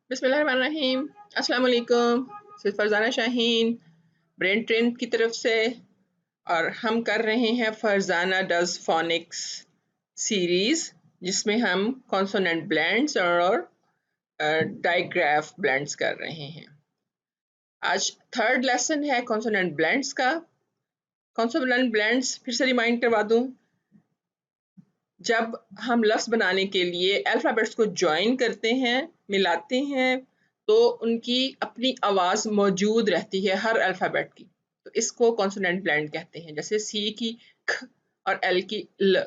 बिस्मिल्लाहिर्रहमानिर्रहीम। अस्सलाम वालेकुम। सिर्फ फरजाना शाहीन ब्रेन ट्रेन की तरफ से, और हम कर रहे हैं फरजाना डज फोनिक्स सीरीज, जिसमें हम कॉन्सोनेंट ब्लेंड्स और डाइग्राफ ब्लेंड्स कर रहे हैं। आज थर्ड लेसन है कॉन्सोनेंट ब्लेंड्स का। कॉन्सोनेंट ब्लेंड्स फिर से रिमाइंड करवा दूं, जब हम लफ्ज़ बनाने के लिए अल्फ़ाबेट्स को जॉइन करते हैं, मिलाते हैं, तो उनकी अपनी आवाज़ मौजूद रहती है हर अल्फ़ाबेट की। तो इसको कॉन्सोनेंट ब्लेंड कहते हैं। जैसे सी की ख और एल की ल।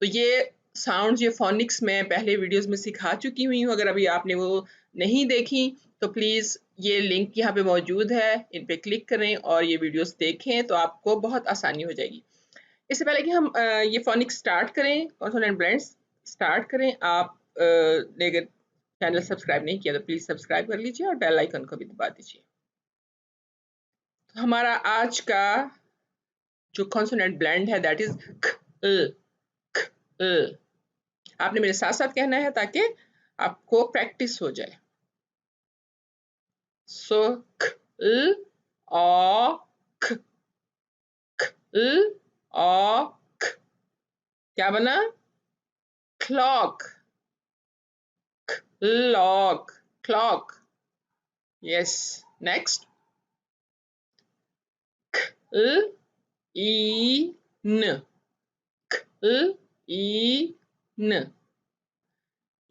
तो ये साउंड्स, ये फोनिक्स मैं पहले वीडियोस में सिखा चुकी हुई हूँ। अगर अभी आपने वो नहीं देखी तो प्लीज़ ये लिंक यहाँ पे मौजूद है, इन पे क्लिक करें और ये वीडियोस देखें, तो आपको बहुत आसानी हो जाएगी। इससे पहले कि हम ये फोनिक्स स्टार्ट करें, कॉन्सोनेंट ब्लेंड्स स्टार्ट करें, आप ने अगर चैनल सब्सक्राइब नहीं किया तो प्लीज़ सब्सक्राइब कर लीजिए और बेल आइकन को भी दबा दीजिए। तो हमारा आज का जो कॉन्सोनेंट ब्लेंड है दैट इज ख ल, ख ल। आपने मेरे साथ साथ कहना है ताकि आपको प्रैक्टिस हो जाए। सो ख ल ओ ख, ख ल ओ ख। क्या बना? Clock, clock, clock. Yes. Next. L E N. L E N.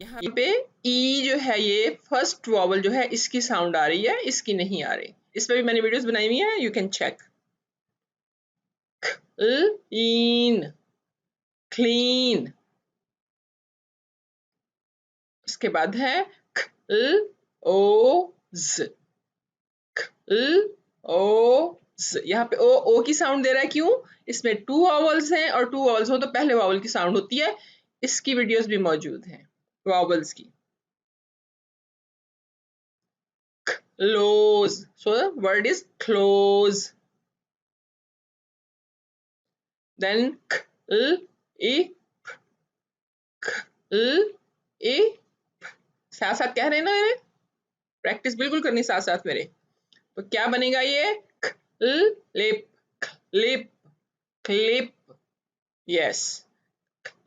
यहाँ पे ई जो है, ये फर्स्ट वॉवल जो है, इसकी साउंड आ रही है, इसकी नहीं आ रही। इस पर भी मैंने वीडियोस बनाई हुई है, you can check. In, clean. उसके बाद है ओ ज, ओ ज। यहाँ पे ओ की साउंड दे रहा है, क्यों? इसमें टू वॉवल्स हैं, और टू वॉवल्स हो तो पहले वॉवल की साउंड होती है। इसकी वीडियोस भी मौजूद हैं वॉवल्स की। Close, so the word is close. Then साथ साथ कह रहे हैं ना मेरे, प्रैक्टिस बिल्कुल करनी साथ साथ मेरे। तो क्या बनेगा ये? Lip, lip, clip. Yes,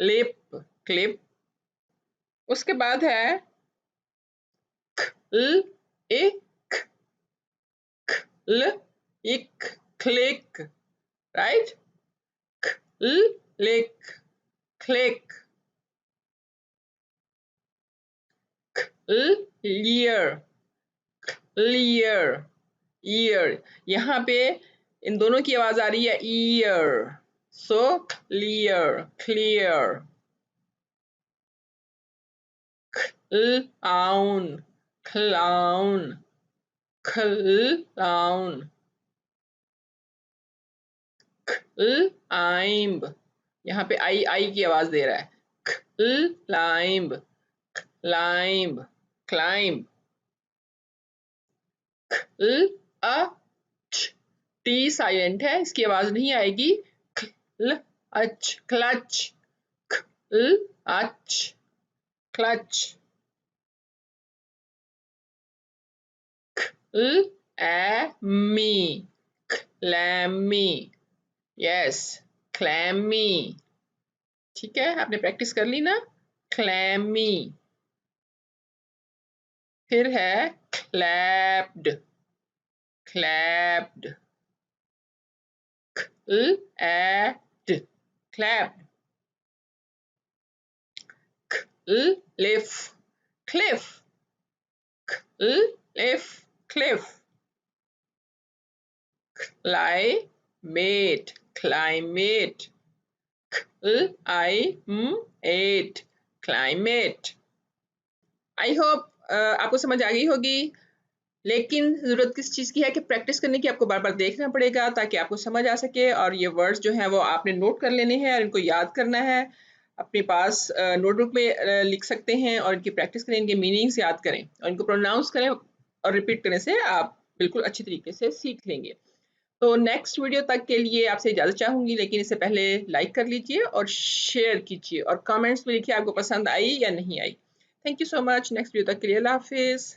lip, clip. उसके बाद है ल इक, ल इक, क्लिक, राइट? ल लिक, क्लिक। लियर, clear, year. यहाँ पे इन दोनों की आवाज आ रही है year, so clear, clear. Clown, clown, clown. Climb, यहाँ पे आई आई की आवाज दे रहा है। Climb, climb, climb. T silent है, इसकी आवाज नहीं आएगी। Clutch, clutch, clutch, clutch. Clammy, clammy. Yes, clammy. ठीक है, आपने प्रैक्टिस कर ली ना? क्लैमी। फिर है clapped, clapped, clapped, clapped. Cliff, cliff, cliff, cliff. Climate, climate, climate, climate. I hope आपको समझ आ गई होगी। लेकिन ज़रूरत किस चीज़ की है कि प्रैक्टिस करने की। आपको बार-बार देखना पड़ेगा ताकि आपको समझ आ सके, और ये वर्ड्स जो हैं वो आपने नोट कर लेने हैं और इनको याद करना है। अपने पास नोटबुक में लिख सकते हैं और इनकी प्रैक्टिस करें, इनके मीनिंग्स याद करें और इनको प्रोनाउंस करें, और रिपीट करने से आप बिल्कुल अच्छी तरीके से सीख लेंगे। तो नेक्स्ट वीडियो तक के लिए आपसे इजाज़त चाहूँगी, लेकिन इससे पहले लाइक कर लीजिए और शेयर कीजिए और कमेंट्स में लिखिए आपको पसंद आई या नहीं आई। Thank you so much. Next video तक के लिए अल्लाह हाफ़िज़।